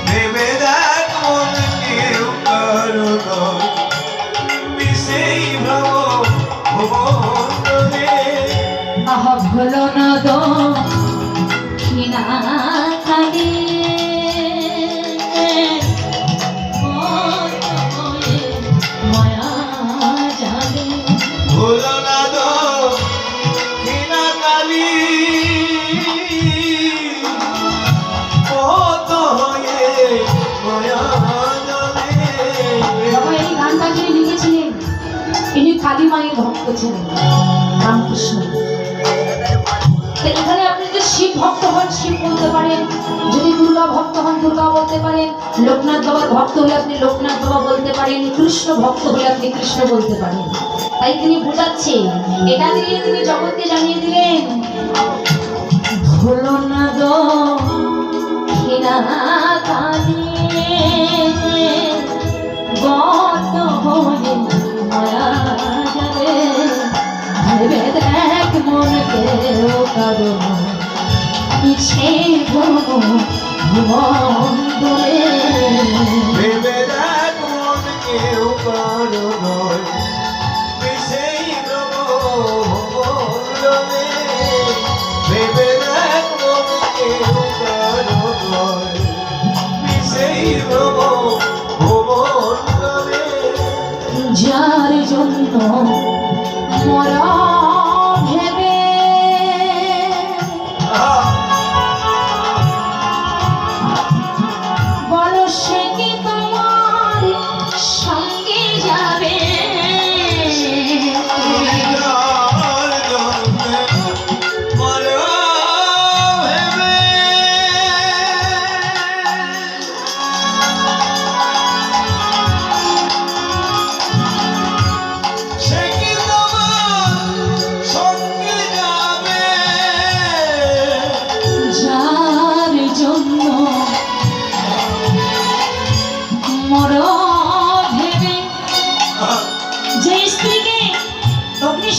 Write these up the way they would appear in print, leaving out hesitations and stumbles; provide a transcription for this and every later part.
ভেবে দেখ মন কেউ কারো নয়, মিশেই ভ্রম ভুবনে। আহা ভুলো না দক্ষিণা কালী মায়া জালে। ভুলো না দক্ষিণা কালী কত হয়ে মায়া জালে। বাবা এই গানটা যিনি লিখেছিলেন ইনি কালী মায়ের ভক্ত ছিলেন, রামকৃষ্ণ। এখানে আপনি যদি শিব ভক্ত হন শিব বলতে পারেন, যদি দুর্গা ভক্ত হন দুর্গা বলতে পারেন, লোকনাথ বাবার ভক্ত হলে আপনি লোকনাথ বাবা বলতে পারেন, কৃষ্ণ ভক্ত হলে আপনি কৃষ্ণ বলতে পারেন। তাই তিনি বোঝাচ্ছেন, এটা দিয়ে তিনি জগৎকে জানিয়ে দিলেন ভুলো না দক্ষিণা কালী গত হয়ে মায়া যাবে। ভেবে দেখ মন কেউ কারো পিছে ভুবনে। ভেবে দেখ মন কেউ কারো নয়, মিশেই ভ্রম ভুবনে। ভেবে দেখ মন কেউ কারো নয়, মিশেই ভ্রম ভুবনে। যার জন্য মরা ভেবে বলো সে কি তোমার সঙ্গে যাবে।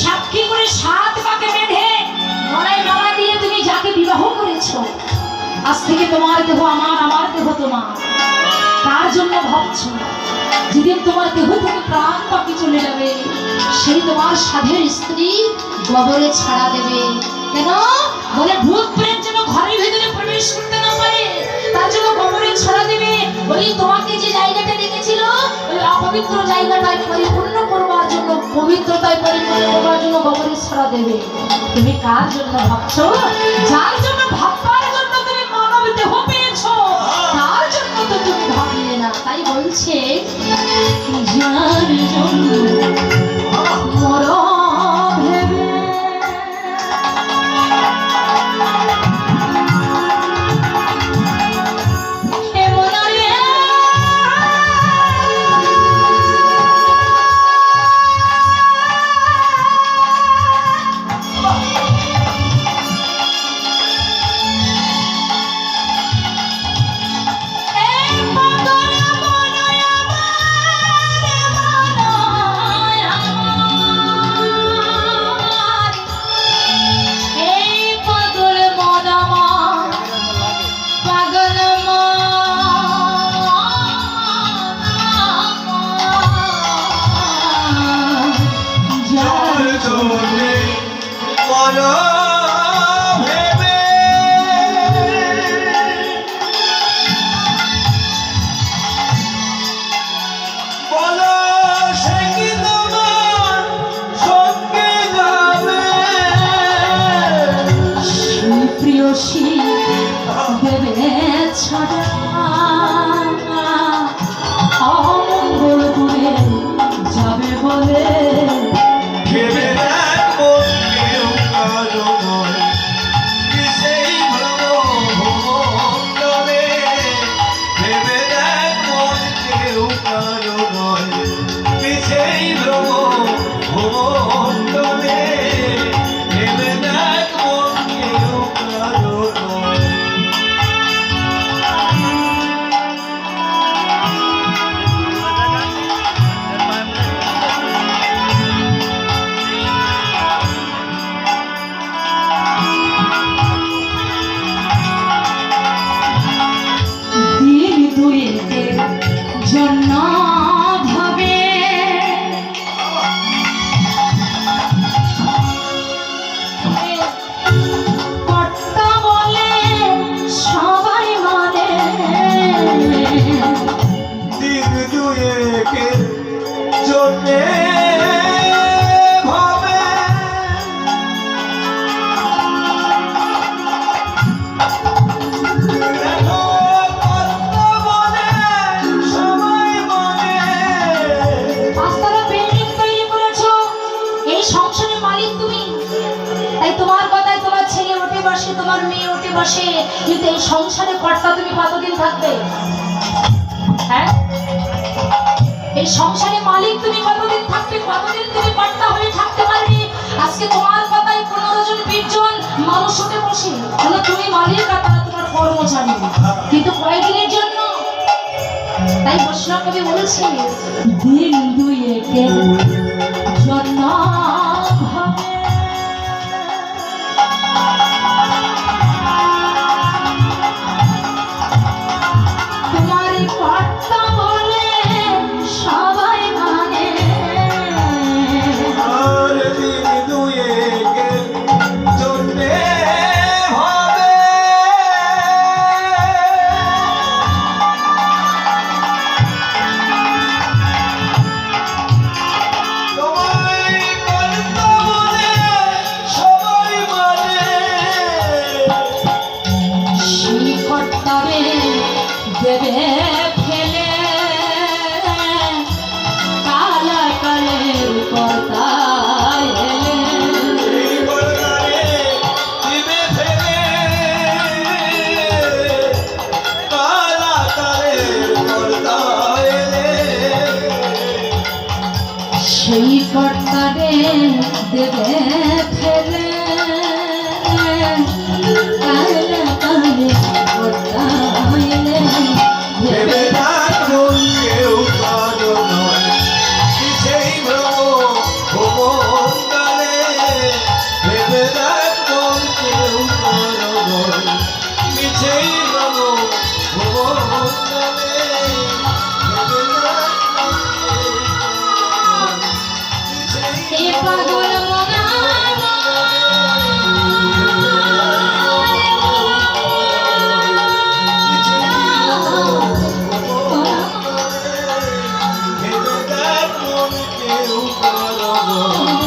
সাক্ষী করে 7 পাকে বেঁধে গলায় মালা দিয়ে তুমি যাকে বিবাহ করেছো, আজ থেকে তোমার দেহ আমার, আমার দেহ তোমার, তার জন্য ভাবছো যেদিন তোমার দেহ থেকে প্রাণ পাখি চলে যাবে সেই তোমার সাধের স্ত্রী কবরে ছাড়া দেবে। কেন বলে ভূত প্রেত যেন ঘরের ভিতরে প্রবেশ করতে না পারে, তার জন্য কবরে ছাড়া দেবে। ওই তোমাকে যে জায়গাটা রেখেছিল ওই অপবিত্র জায়গাটায় পরিপূর্ণ করবার জন্য, পবিত্রতায় পরিপূর্ণ করবার জন্য কবরে ছাড়া দেবে। তুমি কার জন্য ভাবছো? যার জন্য ভাববার জন্য তুমি মানব দেহ পেয়েছো, তার জন্য তো তুমি ভাবলে না। তাই বলছে যার জন্য মরো ভেবে অমঙ্গল করে যাবে বলে। বসে, কিন্তু এই সংসারে কর্তা তুমি কতদিন থাকবে? হ্যাঁ, এই সংসারে মালিক তুমি কতদিন থাকবে? কতদিন তুমি কর্তা হয়ে থাকতে পারবে? আজকে তোমার কথায় 15 জন 20 জন মানুষ হতে বসে, তাহলে তুমি মালিক আর তারা তোমার কর্মচারী, কিন্তু কয়েকদিনের জন্য। তাই বৈষ্ণব কবি বলেছে, দিন দুয়েকের জন্য হবে। তোমার কর্তা বলে সবাই মানে, আর দিন দুয়েকের জন্যে হবে। তোমায় কর্তা বলে সবাই মানে, সেই কর্তারে দেবে ফেলে, কালা কালের কর্তা এলে। এই কর্তারে দিবে ফেলে, কালাকালের কর্তা এলে। সেই কর্তারে দেবে ফেলে, কালা কালের কর্তা এলে। ভেবে রাখুন কেউ কারো নয়, সেই ভ্রম ভ্রমণকালে। ভেবে রাখুন কেউ কারো নয়, সেই ভ্রম ভ্রমণকালে। ভেবে রাখুন কেউ কারো নয়, এ সেই পাগল মনা ভেবে রাখুন কেউ কারো নয়।